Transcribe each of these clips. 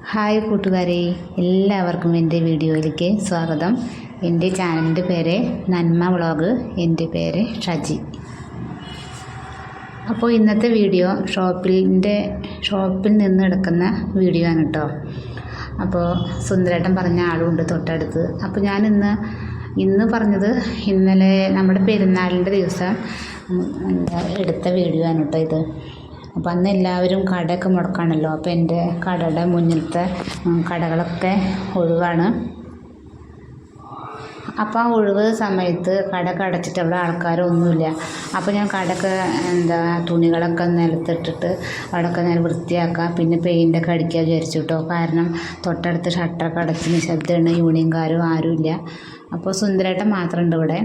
Hi കൂട്ടുകാരെ, എല്ലാവർക്കും എൻ്റെ വീഡിയോയിലേക്ക് സ്വാഗതം. എൻ്റെ ചാനലിൻ്റെ പേര് നന്മ വ്ളോഗ്. എൻ്റെ പേര് ഷജി. അപ്പോൾ ഇന്നത്തെ വീഡിയോ ഷോപ്പിൽ നിന്ന് എടുക്കുന്ന വീഡിയോ ആണ് കേട്ടോ. അപ്പോൾ സുന്ദരേട്ടൻ പറഞ്ഞ ആളുണ്ട് തൊട്ടടുത്ത്. അപ്പോൾ ഞാൻ ഇന്ന് പറഞ്ഞത് ഇന്നലെ നമ്മുടെ പെരുന്നാളിൻ്റെ ദിവസം എടുത്ത വീഡിയോ ആണ് കേട്ടോ ഇത്. അപ്പോൾ അന്ന് എല്ലാവരും കടയൊക്കെ മുടക്കാണല്ലോ. അപ്പോൾ എൻ്റെ കടയുടെ മുന്നിലത്തെ കടകളൊക്കെ ഒഴിവാണ്. അപ്പോൾ ആ ഒഴിവ് സമയത്ത് കടയൊക്കെ അടച്ചിട്ട് അവിടെ ആൾക്കാരൊന്നുമില്ല. അപ്പോൾ ഞാൻ കടയൊക്കെ തുണികളൊക്കെ നിലത്തിട്ടിട്ട് അവിടെയൊക്കെ ഞാൻ വൃത്തിയാക്കാം, പിന്നെ പെയിൻ്റൊക്കെ അടിക്കാൻ വിചാരിച്ചു കേട്ടോ. കാരണം തൊട്ടടുത്ത് ഷട്ടറൊക്കെ അടച്ച് നിശബ്ദമാണ്, യൂണിയൻകാരും ആരുമില്ല. അപ്പോൾ സുന്ദരേട്ടൻ മാത്രമുണ്ട് ഇവിടെ.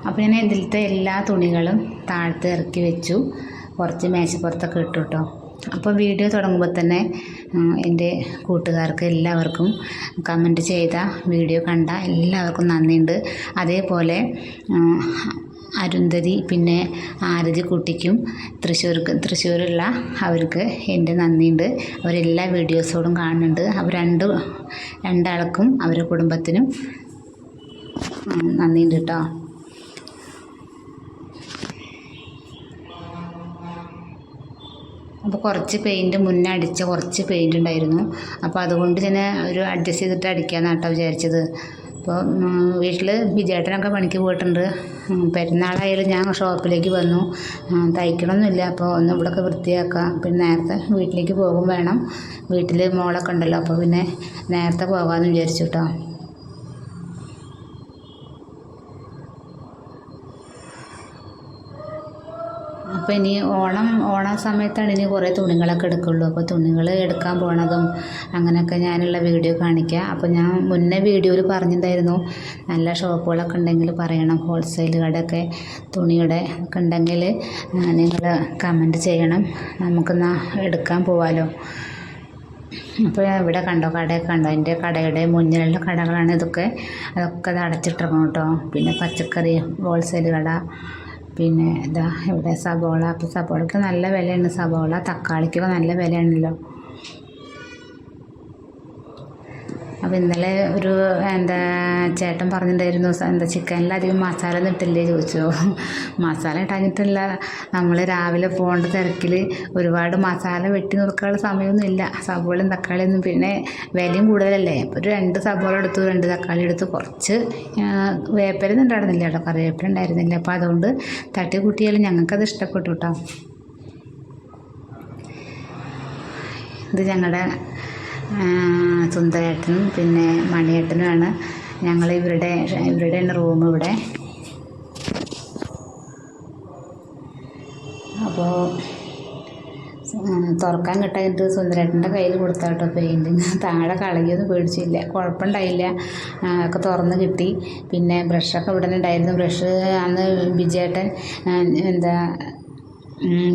അപ്പോൾ ഞാൻ ഇതിലത്തെ എല്ലാ തുണികളും താഴത്ത് ഇറക്കി വെച്ചു, കുറച്ച് മേശപ്പുറത്തൊക്കെ ഇട്ടു കേട്ടോ. അപ്പോൾ വീഡിയോ തുടങ്ങുമ്പോൾ തന്നെ എൻ്റെ കൂട്ടുകാർക്ക് എല്ലാവർക്കും കമൻറ്റ് ചെയ്ത വീഡിയോ കണ്ട എല്ലാവർക്കും നന്ദിയുണ്ട്. അതേപോലെ അരുന്ധതി പിന്നെ ആരതി കുട്ടിക്കും തൃശ്ശൂരുള്ള അവർക്ക് എൻ്റെ നന്ദിയുണ്ട്. അവരെല്ലാ വീഡിയോസോടും കാണുന്നുണ്ട്. അവർ രണ്ടാൾക്കും അവരുടെ കുടുംബത്തിനും നന്ദിയുണ്ട് കേട്ടോ. അപ്പോൾ കുറച്ച് പെയിൻറ്റ് മുന്നേ അടിച്ച കുറച്ച് പെയിൻ്റ് ഉണ്ടായിരുന്നു. അപ്പോൾ അതുകൊണ്ട് തന്നെ ഒരു അഡ്ജസ്റ്റ് ചെയ്തിട്ട് അടിക്കാമെന്നാണ് കേട്ടോ വിചാരിച്ചത്. അപ്പോൾ വീട്ടിൽ വിജയേട്ടനൊക്കെ പണിക്ക് പോയിട്ടുണ്ട്. പെരുന്നാളായാലും ഞാൻ ഷോപ്പിലേക്ക് വന്നു. തയ്ക്കണമൊന്നുമില്ല. അപ്പോൾ ഒന്ന് ഇവിടെയൊക്കെ വൃത്തിയാക്കാം. പിന്നെ നേരത്തെ വീട്ടിലേക്ക് പോകും വേണം. വീട്ടിൽ മോളൊക്കെ ഉണ്ടല്ലോ. അപ്പോൾ പിന്നെ നേരത്തെ പോകാമെന്ന് വിചാരിച്ചു കേട്ടോ. അപ്പോൾ ഇനി ഓണ സമയത്താണ് ഇനി കുറേ തുണികളൊക്കെ എടുക്കുള്ളൂ. അപ്പോൾ തുണികൾ എടുക്കാൻ പോണതും അങ്ങനെയൊക്കെ ഞാനുള്ള വീഡിയോ കാണിക്കാം. അപ്പോൾ ഞാൻ മുന്നേ വീഡിയോയിൽ പറഞ്ഞിട്ടുണ്ടായിരുന്നു, നല്ല ഷോപ്പുകളൊക്കെ ഉണ്ടെങ്കിൽ പറയണം. ഹോൾസെയിൽ കടയൊക്കെ തുണിയുടെ ഒക്കെ ഉണ്ടെങ്കിൽ നിങ്ങൾ കമൻറ്റ് ചെയ്യണം, നമുക്കെന്നാൽ എടുക്കാൻ പോവാമല്ലോ. അപ്പോൾ ഇവിടെ കണ്ടോ, കടയൊക്കെ കണ്ടോ, എൻ്റെ കടയുടെ മുന്നിലുള്ള കടകളാണ് ഇതൊക്കെ. അതൊക്കെ അത് അടച്ചിട്ടിറങ്ങും കേട്ടോ. പിന്നെ പച്ചക്കറി ഹോൾസെയിൽ കട, പിന്നെ ഇതാ ഇവിടെ സബോള. അപ്പോൾ സബോളയ്ക്ക് നല്ല വിലയാണ്. സബോള തക്കാളിക്കൊക്കെ നല്ല വിലയാണല്ലോ. അപ്പോൾ ഇന്നലെ ഒരു ചേട്ടൻ പറഞ്ഞിട്ടുണ്ടായിരുന്നു, ചിക്കനിൽ അധികം മസാല ഒന്നും ഇട്ടില്ലേ ചോദിച്ചു. മസാല ഇട്ടാഞ്ഞിട്ടില്ല, നമ്മൾ രാവിലെ പോകേണ്ട തിരക്കിൽ ഒരുപാട് മസാല വെട്ടി നുറുക്കാനുള്ള സമയമൊന്നുമില്ല. സബോളയും തക്കാളിയൊന്നും, പിന്നെ വിലയും കൂടുതലല്ലേ. അപ്പോൾ ഒരു 2 സബോള എടുത്തു, 2 തക്കാളി എടുത്തു, കുറച്ച് വേപ്പിലൊന്നും ഉണ്ടായിരുന്നില്ല കേട്ടോ, കറിവേപ്പില ഉണ്ടായിരുന്നില്ല. അപ്പോൾ അതുകൊണ്ട് തട്ടി കൂട്ടിയാലും ഞങ്ങൾക്കത് ഇഷ്ടപ്പെട്ടു കേട്ടോ. ഇത് ഞങ്ങളുടെ സുന്ദരേട്ടനും പിന്നെ മണിയേട്ടനുമാണ്. ഞങ്ങൾ ഇവരുടെയാണ് റൂം ഇവിടെ. അപ്പോൾ തുറക്കാൻ കിട്ടാഞ്ഞിട്ട് സുന്ദരേട്ടൻ്റെ കയ്യിൽ കൊടുത്താൽ കേട്ടോ പെയിൻറ്റിങ്. താഴെ കളയൊന്നും പേടിച്ചില്ല, കുഴപ്പമുണ്ടായില്ല, ഒക്കെ തുറന്ന് കിട്ടി. പിന്നെ ബ്രഷൊക്കെ ഇവിടെ ഉണ്ടായിരുന്നു. ബ്രഷ് അന്ന് വിജയേട്ടൻ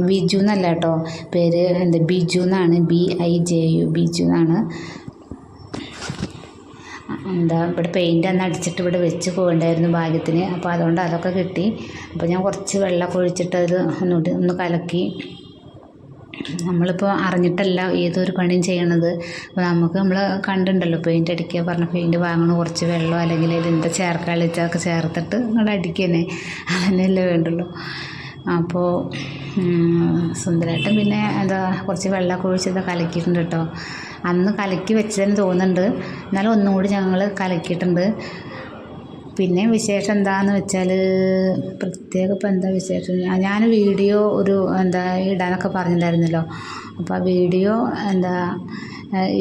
ബിജു എന്നല്ല കേട്ടോ പേര്, ബിജു എന്നാണ്, BIJU, ബിജു എന്നാണ്. ഇവിടെ പെയിൻ്റ് അന്ന് അടിച്ചിട്ട് ഇവിടെ വെച്ച് പോകണ്ടായിരുന്നു ഭാഗ്യത്തിന്. അപ്പോൾ അതുകൊണ്ട് അതൊക്കെ കിട്ടി. അപ്പോൾ ഞാൻ കുറച്ച് വെള്ളമൊക്കെ ഒഴിച്ചിട്ട് അത് ഒന്ന് കലക്കി. നമ്മളിപ്പോൾ അറിഞ്ഞിട്ടല്ല ഏതൊരു പണിയും ചെയ്യണത്. അപ്പോൾ നമ്മൾ കണ്ടിട്ടുണ്ടല്ലോ, പെയിൻ്റ് അടിക്കുക പറഞ്ഞ പെയിൻറ്റ് വാങ്ങണം, കുറച്ച് വെള്ളം അല്ലെങ്കിൽ ഇതിൻ്റെ ചേർക്കാളിച്ചൊക്കെ ചേർത്തിട്ട് ഇങ്ങോട്ട് അടിക്കന്നെ, അതന്നെയല്ലേ വേണ്ടുള്ളൂ. അപ്പോൾ സുന്ദരേട്ടൻ പിന്നെ കുറച്ച് വെള്ളമൊക്കെ ഒഴിച്ചത് കലക്കിയിട്ടുണ്ട് കേട്ടോ. അന്ന് കലക്കി വെച്ചതെന്ന് തോന്നുന്നുണ്ട്, എന്നാലും ഒന്നും കൂടി ഞങ്ങൾ കലക്കിയിട്ടുണ്ട്. പിന്നെ വിശേഷം എന്താണെന്ന് വെച്ചാൽ പ്രത്യേകം ഇപ്പോൾ എന്താ വിശേഷം, ഞാൻ വീഡിയോ ഇടാനൊക്കെ പറഞ്ഞിട്ടുണ്ടായിരുന്നല്ലോ. അപ്പോൾ ആ വീഡിയോ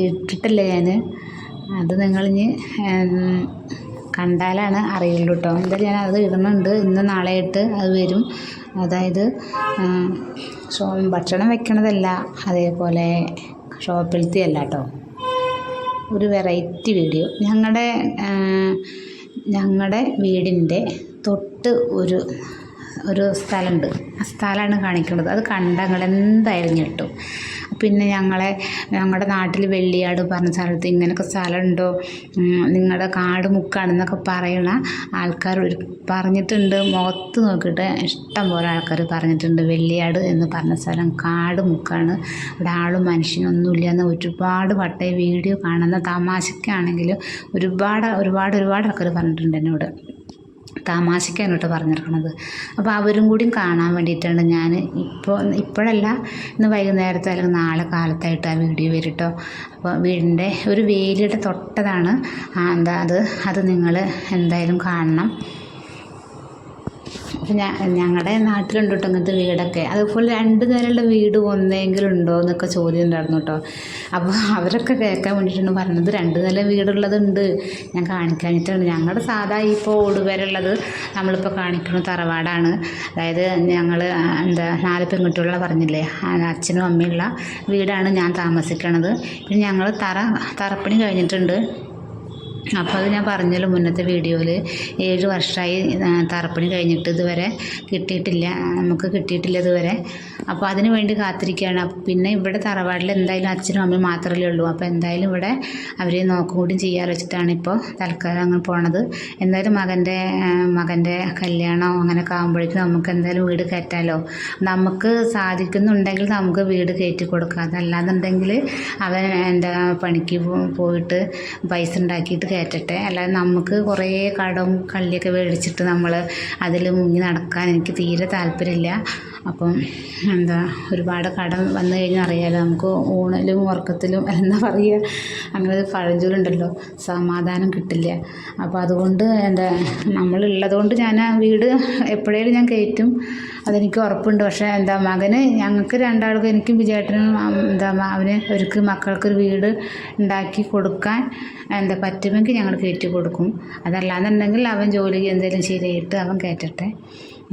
ഇട്ടിട്ടില്ല ഞാൻ. അത് നിങ്ങളിനി കണ്ടാലാണ് അറിയുള്ളൂ കേട്ടോ. എന്തായാലും ഞാൻ അത് ഇടുന്നുണ്ട്. ഇന്ന് നാളെയായിട്ട് അത് വരും. അതായത് ഭക്ഷണം വെക്കണതല്ല, അതേപോലെ ഷോപ്പിലത്തെ അല്ല കേട്ടോ, ഒരു വെറൈറ്റി വീഡിയോ. ഞങ്ങളുടെ വീടിൻ്റെ തൊട്ട് ഒരു ഒരു സ്ഥലമുണ്ട്. ആ സ്ഥലമാണ് കാണിക്കുന്നത്. അത് കണ്ടാൽ നിങ്ങൾ എന്തായാലും ഞെട്ടും. പിന്നെ ഞങ്ങളുടെ നാട്ടിൽ വെള്ളിയാട് പറഞ്ഞ സ്ഥലത്ത് ഇങ്ങനെയൊക്കെ സ്ഥലമുണ്ടോ, നിങ്ങളുടെ കാട് മുക്കാണെന്നൊക്കെ പറയണ ആൾക്കാർ പറഞ്ഞിട്ടുണ്ട്. മുഖത്ത് നോക്കിയിട്ട് ഇഷ്ടം പോലെ ആൾക്കാർ പറഞ്ഞിട്ടുണ്ട് വെള്ളിയാട് എന്ന് പറഞ്ഞ സ്ഥലം കാട് മുക്കാണ്, ഇവിടെ ആളും മനുഷ്യനൊന്നുമില്ല എന്ന് ഒരുപാട് വട്ടം വീഡിയോ കാണുന്ന തമാശക്കാണെങ്കിലും ഒരുപാട് ആൾക്കാർ പറഞ്ഞിട്ടുണ്ട് എന്നോട്. തമാശയ്ക്കാണ് കേട്ടോ പറഞ്ഞിരിക്കണത്. അപ്പോൾ അവരും കൂടിയും കാണാൻ വേണ്ടിയിട്ടാണ് ഞാൻ ഇപ്പോഴല്ല, ഇന്ന് വൈകുന്നേരത്തെ അല്ലെങ്കിൽ നാളെ കാലത്തായിട്ട് ആ വീഡിയോ വരും കേട്ടോ. അപ്പോൾ വീടിൻ്റെ ഒരു വേലിയുടെ തൊട്ടതാണ് അത് നിങ്ങൾ എന്തായാലും കാണണം. അപ്പോൾ ഞങ്ങളുടെ നാട്ടിലുണ്ട് കേട്ടോ അങ്ങനത്തെ വീടൊക്കെ. അതുപോലെ 2 നിലയുള്ള വീട് ഒന്നെങ്കിലും ഉണ്ടോ എന്നൊക്കെ ചോദ്യം ഉണ്ടായിരുന്നു കേട്ടോ. അപ്പോൾ അവരൊക്കെ കേൾക്കാൻ വേണ്ടിയിട്ടാണ് പറഞ്ഞത് 2 നില വീടുള്ളതുണ്ട്, ഞാൻ കാണിക്കാനിട്ടാണ്. ഞങ്ങളുടെ സാധാ ഇപ്പോൾ ഓടുവരുള്ളത് നമ്മളിപ്പോൾ കാണിക്കുന്ന തറവാടാണ്. അതായത് ഞങ്ങൾ 4 പെൺകുട്ടികളെ പറഞ്ഞില്ലേ, അച്ഛനും അമ്മയുള്ള വീടാണ് ഞാൻ താമസിക്കണത്. പിന്നെ ഞങ്ങൾ തറപ്പണി കഴിഞ്ഞിട്ടുണ്ട്. അപ്പോൾ അത് ഞാൻ പറഞ്ഞല്ലോ മുന്നത്തെ വീഡിയോയിൽ, 7 വർഷമായി തറപ്പണി കഴിഞ്ഞിട്ട് ഇതുവരെ നമുക്ക് കിട്ടിയിട്ടില്ല ഇതുവരെ. അപ്പോൾ അതിന് വേണ്ടി കാത്തിരിക്കുകയാണ്. പിന്നെ ഇവിടെ തറവാട്ടിൽ എന്തായാലും അച്ഛനും അമ്മയും മാത്രമേ ഉള്ളൂ. അപ്പോൾ എന്തായാലും ഇവിടെ അവരെ നോക്കും കൂടി ചെയ്യാൻ വെച്ചിട്ടാണ് ഇപ്പോൾ തൽക്കാലം അങ്ങനെ പോണത്. എന്തായാലും മകൻ്റെ കല്യാണം അങ്ങനെയൊക്കെ ആകുമ്പോഴേക്കും നമുക്ക് എന്തായാലും വീട് കയറ്റാമല്ലോ. നമുക്ക് സാധിക്കുന്നുണ്ടെങ്കിൽ നമുക്ക് വീട് കയറ്റി കൊടുക്കാം. അതല്ലാന്നുണ്ടെങ്കിൽ അവൻ പണിക്ക് പോയിട്ട് പൈസ ഉണ്ടാക്കിയിട്ട് കയറ്റട്ടെ. അല്ലാതെ നമുക്ക് കുറേ കടവും കള്ളിയൊക്കെ മേടിച്ചിട്ട് നമ്മൾ അതിൽ മുങ്ങി നടക്കാൻ എനിക്ക് തീരെ താല്പര്യമില്ല. അപ്പം ഒരുപാട് കടം വന്നു കഴിഞ്ഞാൽ അറിയാമല്ലോ, നമുക്ക് ഊണിലും ഉറക്കത്തിലും എന്താ പറയുക, അങ്ങനെ ഒരു പഴഞ്ചൊല്ലുണ്ടല്ലോ, സമാധാനം കിട്ടില്ല. അപ്പോൾ അതുകൊണ്ട് നമ്മളുള്ളതുകൊണ്ട് ഞാൻ ആ വീട് എപ്പോഴേലും ഞാൻ കയറ്റും, അതെനിക്ക് ഉറപ്പുണ്ട്. പക്ഷേ മകന് ഞങ്ങൾക്ക് 2 ആൾക്കും, എനിക്കും വിജയേട്ടനും അവർക്ക് മക്കൾക്കൊരു വീട് ഉണ്ടാക്കി കൊടുക്കാൻ പറ്റുമെങ്കിൽ ഞങ്ങൾ കയറ്റി കൊടുക്കും. അതല്ലാന്നുണ്ടെങ്കിൽ അവൻ ജോലി എന്തെങ്കിലും ശരിയായിട്ട് അവൻ കയറ്റട്ടെ.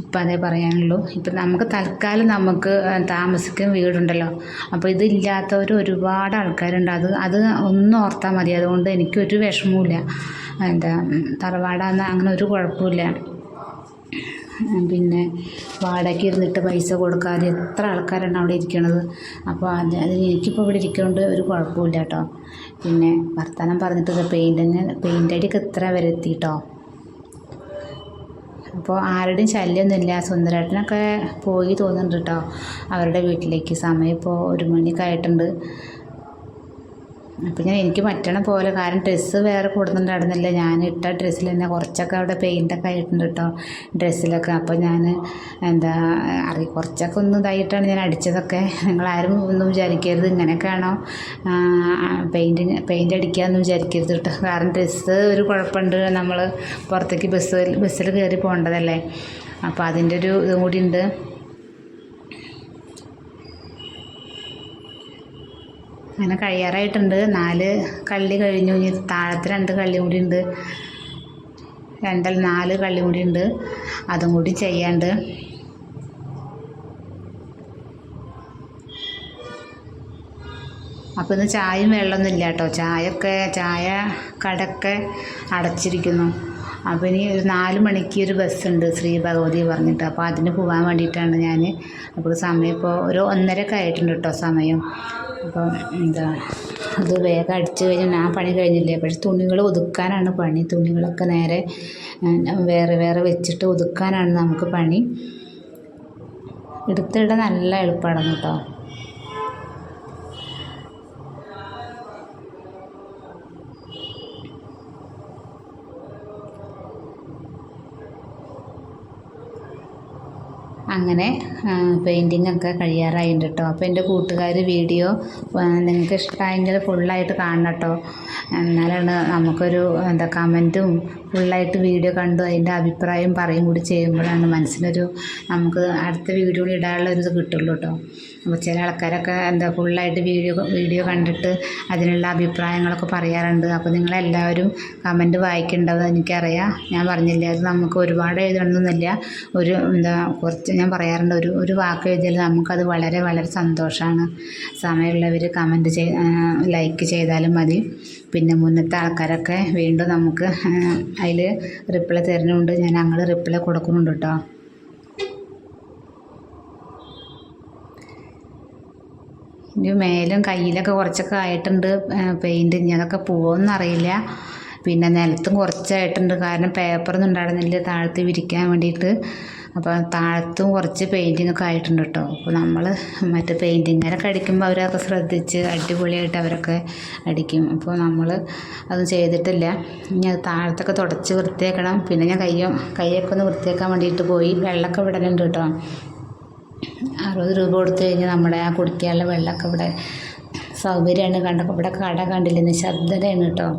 ഇപ്പം അതേ പറയാനുള്ളൂ. ഇപ്പം നമുക്ക് തൽക്കാലം നമുക്ക് താമസിക്കുന്ന വീടുണ്ടല്ലോ. അപ്പോൾ ഇതില്ലാത്തവർ ഒരുപാട് ആൾക്കാരുണ്ട്. അത് ഒന്നും ഓർത്താൽ മതി. അതുകൊണ്ട് എനിക്കൊരു വിഷമവുമില്ല. തറവാടാന്ന് അങ്ങനെ ഒരു കുഴപ്പമില്ല. പിന്നെ വാടകയ്ക്ക് ഇരുന്നിട്ട് പൈസ കൊടുക്കാതെ എത്ര ആൾക്കാരാണ് അവിടെ ഇരിക്കണത്. അപ്പോൾ എനിക്കിപ്പോൾ ഇവിടെ ഇരിക്കുന്നതുകൊണ്ട് ഒരു കുഴപ്പമില്ല കേട്ടോ. പിന്നെ വർത്തമാനം പറഞ്ഞിട്ട് പെയിൻ്റ് അടിയൊക്കെ ഇത്ര വരെ എത്തി കേട്ടോ. അപ്പോൾ ആരുടെയും ശല്യമൊന്നുമില്ല. സുന്ദരേട്ടനൊക്കെ പോയി തോന്നുന്നുണ്ട് കേട്ടോ അവരുടെ വീട്ടിലേക്ക്. സമയം ഇപ്പോൾ 1 മണിയൊക്കെ ആയിട്ടുണ്ട്. അപ്പം എനിക്ക് പറ്റണ പോലെ, കാരണം ഡ്രസ്സ് വേറെ കൊടുത്തിട്ടുണ്ടായിരുന്നില്ല. ഞാൻ ഇട്ട ഡ്രസ്സിൽ തന്നെ കുറച്ചൊക്കെ അവിടെ പെയിൻ്റൊക്കെ ആയിട്ടുണ്ട് കേട്ടോ ഡ്രസ്സിലൊക്കെ. അപ്പോൾ ഞാൻ കുറച്ചൊക്കെ ഒന്ന് ഇതായിട്ടാണ് ഞാൻ അടിച്ചതൊക്കെ. നിങ്ങളാരും ഒന്നും വിചാരിക്കരുത് ഇങ്ങനെയൊക്കെയാണോ പെയിൻ്റ് അടിക്കാമെന്ന് വിചാരിക്കരുത് കേട്ടോ. കാരണം ഡ്രസ്സ് ഒരു കുഴപ്പമുണ്ട്, നമ്മൾ പുറത്തേക്ക് ബസ്സിൽ കയറി പോകേണ്ടതല്ലേ. അപ്പോൾ അതിൻ്റെ ഒരു ഇതും കൂടി ഉണ്ട്. അങ്ങനെ കഴിയാറായിട്ടുണ്ട്. 4 കള്ളി കഴിഞ്ഞു. ഇനി താഴത്തെ 2 കള്ളി കൂടി ഉണ്ട്. 4 കള്ളി കൂടി ഉണ്ട്, അതും കൂടി ചെയ്യാണ്ട്. അപ്പോൾ ഇന്ന് ചായയും വെള്ളമൊന്നും ഇല്ല കേട്ടോ. ചായ കടയൊക്കെ അടച്ചിരിക്കുന്നു. അപ്പോൾ ഇനി ഒരു 4 മണിക്ക് ഒരു ബസ്സുണ്ട്, ശ്രീ ഭഗവതി പറഞ്ഞിട്ട്. അപ്പോൾ അതിന് പോകാൻ വേണ്ടിയിട്ടാണ് ഞാൻ. അപ്പോൾ സമയം ഇപ്പോൾ ഒരു 1:30 ആയിട്ടുണ്ട് കേട്ടോ സമയം. അപ്പോൾ അത് വേഗം അടിച്ചു കഴിഞ്ഞാൽ ഞാൻ പണി കഴിഞ്ഞില്ലേ. പക്ഷേ തുണികൾ ഒതുക്കാനാണ് പണി. തുണികളൊക്കെ നേരെ വേറെ വെച്ചിട്ട് ഒതുക്കാനാണ് നമുക്ക് പണി. എടുത്തിടാൻ നല്ല എളുപ്പമാണ് കേട്ടോ. അങ്ങനെ പെയിൻറ്റിങ്ങൊക്കെ കഴിയാറായിട്ടുണ്ട് കേട്ടോ. അപ്പോൾ എൻ്റെ കൂട്ടുകാർ വീഡിയോ നിങ്ങൾക്ക് ഇഷ്ടമായെങ്കിൽ ഫുള്ളായിട്ട് കാണണം കേട്ടോ. എന്നാലാണ് നമുക്കൊരു കമൻറ്റും ഫുള്ളായിട്ട് വീഡിയോ കണ്ടു അതിൻ്റെ അഭിപ്രായം പറയും കൂടി ചെയ്യുമ്പോഴാണ് മനസ്സിനൊരു നമുക്ക് അടുത്ത വീഡിയോ ഇടാനുള്ള ഒരു ഇത് കിട്ടുള്ളൂ കേട്ടോ. അപ്പോൾ ചില ആൾക്കാരൊക്കെ ഫുള്ളായിട്ട് വീഡിയോ കണ്ടിട്ട് അതിനുള്ള അഭിപ്രായങ്ങളൊക്കെ പറയാറുണ്ട്. അപ്പോൾ നിങ്ങളെല്ലാവരും കമൻറ്റ് വായിക്കേണ്ടത് എനിക്കറിയാം. ഞാൻ പറഞ്ഞില്ലേ, അത് നമുക്ക് ഒരുപാട് എഴുതണമെന്നില്ല. കുറച്ച് ഞാൻ പറയാറുണ്ട്, ഒരു വാക്ക് എഴുതിയാൽ നമുക്കത് വളരെ വളരെ സന്തോഷമാണ്. സമയമുള്ളവർ കമൻറ്റ് ലൈക്ക് ചെയ്താലും മതി. പിന്നെ മുന്നത്തെ ആൾക്കാരൊക്കെ വീണ്ടും നമുക്ക് അതിൽ റിപ്ലൈ തരുന്നുണ്ട്. ഞാൻ അങ്ങനെ റിപ്ലൈ കൊടുക്കുന്നുണ്ട് കേട്ടോ. ഇനി മേലും കയ്യിലൊക്കെ കുറച്ചൊക്കെ ആയിട്ടുണ്ട് പെയിൻറ്റ്. ഇനി അതൊക്കെ പോകുമെന്നറിയില്ല. പിന്നെ നിലത്തും കുറച്ചായിട്ടുണ്ട്, കാരണം പേപ്പറൊന്നും ഉണ്ടായിരുന്നില്ല താഴത്ത് വിരിക്കാൻ വേണ്ടിയിട്ട്. അപ്പോൾ താഴത്തും കുറച്ച് പെയിൻറ്റിങ്ങൊക്കെ ആയിട്ടുണ്ട് കേട്ടോ. അപ്പോൾ നമ്മൾ മറ്റേ പെയിൻറ്റിങ്ങരൊക്കെ അടിക്കുമ്പോൾ അവരൊക്കെ ശ്രദ്ധിച്ച് അടിപൊളിയായിട്ട് അവരൊക്കെ അടിക്കും. അപ്പോൾ നമ്മൾ അത് ചെയ്തിട്ടില്ല. ഇനി അത് താഴത്തൊക്കെ തുടച്ച് വൃത്തിയാക്കണം. പിന്നെ ഞാൻ കൈയൊക്കെ ഒന്ന് വൃത്തിയാക്കാൻ വേണ്ടിയിട്ട് പോയി. വെള്ളമൊക്കെ വിടലുണ്ട് കേട്ടോ. 60 രൂപ കൊടുത്തു കഴിഞ്ഞാൽ നമ്മുടെ ആ കുടിക്കാനുള്ള വെള്ളമൊക്കെ ഇവിടെ സൗകര്യമാണ്. കണ്ടപ്പോൾ ഇവിടെ കട കണ്ടില്ല, നിശബ്ദതയാണ് കേട്ടോ.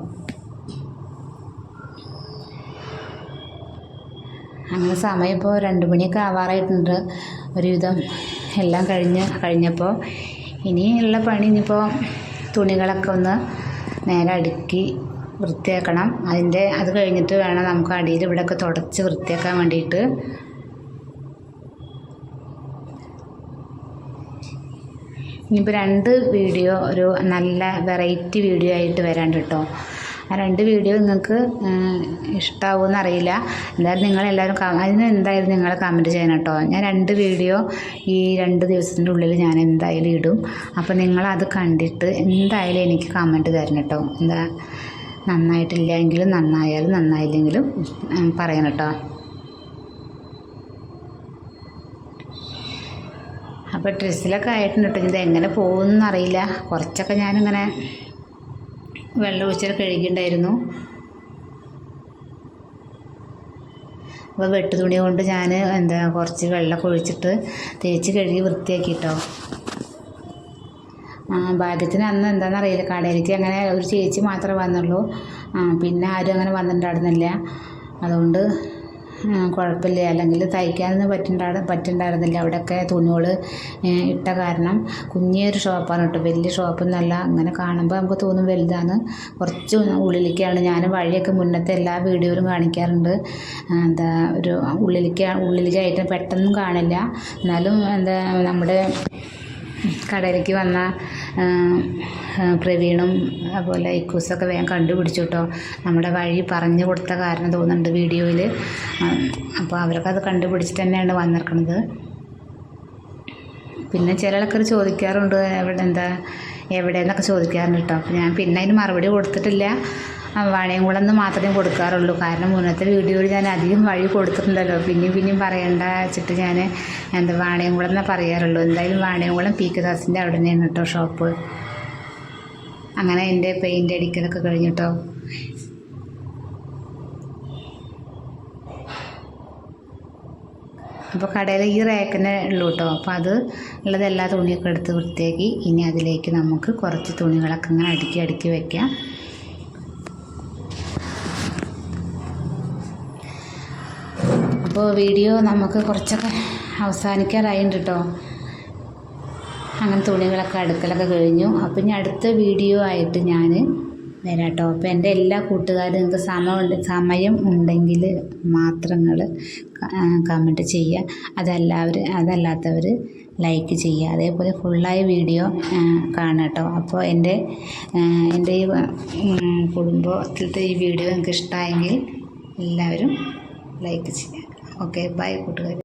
അങ്ങനെ സമയം ഇപ്പോൾ 2 മണിയൊക്കെ ആവാറായിട്ടുണ്ട്. ഒരുവിധം എല്ലാം കഴിഞ്ഞപ്പോൾ ഇനിയുള്ള പണി ഇനിയിപ്പോൾ തുണികളൊക്കെ ഒന്ന് നേരെ അടുക്കി വൃത്തിയാക്കണം. അത് കഴിഞ്ഞിട്ട് വേണം നമുക്ക് അടിയിൽ ഇവിടെയൊക്കെ തുടച്ച് വൃത്തിയാക്കാൻ വേണ്ടിയിട്ട്. ഇനിയിപ്പോൾ 2 വീഡിയോ ഒരു നല്ല വെറൈറ്റി വീഡിയോ ആയിട്ട് വരാണ്ട് കേട്ടോ. ആ 2 വീഡിയോ നിങ്ങൾക്ക് ഇഷ്ടമാവുമെന്ന് അറിയില്ല. എന്തായാലും നിങ്ങളെല്ലാവരും അതിന് എന്തായാലും നിങ്ങൾ കമൻറ്റ് ചെയ്യണം കേട്ടോ. ഞാൻ 2 വീഡിയോ ഈ 2 ദിവസത്തിൻ്റെ ഉള്ളിൽ ഞാൻ എന്തായാലും ഇടും. അപ്പോൾ നിങ്ങളത് കണ്ടിട്ട് എന്തായാലും എനിക്ക് കമൻറ്റ് തരണം കേട്ടോ. എന്താ നന്നായിട്ടില്ല എങ്കിലും നന്നായാലും നന്നായില്ലെങ്കിലും പറയണം കേട്ടോ. അപ്പോൾ ഡ്രസ്സിലൊക്കെ ആയിട്ടുണ്ട് കേട്ടോ. ഇത് എങ്ങനെ പോകുമെന്ന് അറിയില്ല. കുറച്ചൊക്കെ ഞാനിങ്ങനെ വെള്ളം ഒഴിച്ചിട്ട് കഴുകിയിട്ടുണ്ടായിരുന്നു. അപ്പോൾ വെട്ട് തുണി കൊണ്ട് ഞാൻ കുറച്ച് വെള്ളമൊക്കെ ഒഴിച്ചിട്ട് തേച്ച് കഴുകി വൃത്തിയാക്കി കേട്ടോ. ഭാഗ്യത്തിന് അന്ന് എന്താണെന്നറിയില്ല, കടയിലേക്ക് അങ്ങനെ ഒരു ചേച്ചി മാത്രമേ വന്നുള്ളൂ. പിന്നെ ആരും അങ്ങനെ വന്നിട്ടുണ്ടായിരുന്നില്ല. അതുകൊണ്ട് കുഴപ്പമില്ല. അല്ലെങ്കിൽ തയ്ക്കാനൊന്നും പറ്റുന്നുണ്ടായിരുന്നില്ല. അവിടെയൊക്കെ തുണികൾ ഇട്ട കാരണം കുഞ്ഞൊരു ഷോപ്പാണ് കേട്ടോ, വലിയ ഷോപ്പൊന്നുമല്ല. അങ്ങനെ കാണുമ്പോൾ നമുക്ക് തോന്നും വലുതാണ്. കുറച്ച് ഉള്ളിലേക്കാണ്. ഞാൻ വഴിയൊക്കെ മുന്നത്തെ എല്ലാ വീഡിയോയിലും കാണിക്കാറുണ്ട്. ഒരു ഉള്ളിലേക്കായിട്ട് പെട്ടെന്നും കാണില്ല. എന്നാലും നമ്മുടെ കടയിലേക്ക് വന്ന പ്രവീണും അതുപോലെ ഇക്കൂസൊക്കെ വേഗം കണ്ടുപിടിച്ചു കേട്ടോ. നമ്മുടെ വഴി പറഞ്ഞു കൊടുത്ത കാരണം തോന്നുന്നുണ്ട് വീഡിയോയിൽ. അപ്പോൾ അവരൊക്കെ അത് കണ്ടുപിടിച്ചിട്ട് തന്നെയാണ് വന്നിരിക്കുന്നത്. പിന്നെ ചില ആൾക്കാർ ചോദിക്കാറുണ്ട് എവിടെയെന്നൊക്കെ ചോദിക്കാറുണ്ട് കേട്ടോ. അപ്പോൾ ഞാൻ പിന്നെ അതിന് മറുപടി കൊടുത്തിട്ടില്ല. വാണിയംകുളം എന്ന് മാത്രമേ കൊടുക്കാറുള്ളൂ. കാരണം മുന്നത്തെ വീഡിയോയിൽ ഞാൻ അധികം വഴി കൊടുത്തിട്ടുണ്ടല്ലോ. പിന്നെയും പറയണ്ട വെച്ചിട്ട് ഞാൻ വാണിയംകുളം എന്നേ പറയാറുള്ളൂ. എന്തായാലും വാണിയംകുളം പി.കെ. ദാസിൻ്റെ അവിടെ തന്നെയാണ് കേട്ടോ ഷോപ്പ്. അങ്ങനെ എൻ്റെ പെയിൻ്റ് അടിക്കലൊക്കെ കഴിഞ്ഞിട്ടോ. അപ്പോൾ കടയിൽ ഈ റാക്കന്നെ ഉള്ളൂ കേട്ടോ. അപ്പോൾ അത് ഉള്ളത് എല്ലാ തുണിയൊക്കെ എടുത്ത് വൃത്തിയാക്കി ഇനി അതിലേക്ക് നമുക്ക് കുറച്ച് തുണികളൊക്കെ ഇങ്ങനെ അടുക്കി വയ്ക്കാം. അപ്പോൾ വീഡിയോ നമുക്ക് കുറച്ചൊക്കെ അവസാനിക്കാറായിട്ടുണ്ട് കേട്ടോ. അങ്ങനെ തുണികളൊക്കെ അടുക്കലൊക്കെ കഴിഞ്ഞു. അപ്പോൾ ഇനി അടുത്ത വീഡിയോ ആയിട്ട് ഞാൻ വരാം കേട്ടോ. അപ്പോൾ എൻ്റെ എല്ലാ കൂട്ടുകാരും നിങ്ങൾക്ക് സമയം ഉണ്ടെങ്കിൽ മാത്രങ്ങൾ കമൻറ്റ് ചെയ്യുക. അതല്ലാത്തവർ ലൈക്ക് ചെയ്യുക. അതേപോലെ ഫുള്ളായ വീഡിയോ കാണാം കേട്ടോ. അപ്പോൾ എൻ്റെ ഈ കുടുംബത്തിലത്തെ ഈ വീഡിയോ നിങ്ങൾക്ക് ഇഷ്ടമായെങ്കിൽ എല്ലാവരും ലൈക്ക് ചെയ്യുക. ഓക്കെ, ബൈ കൂട്ടുകാർ.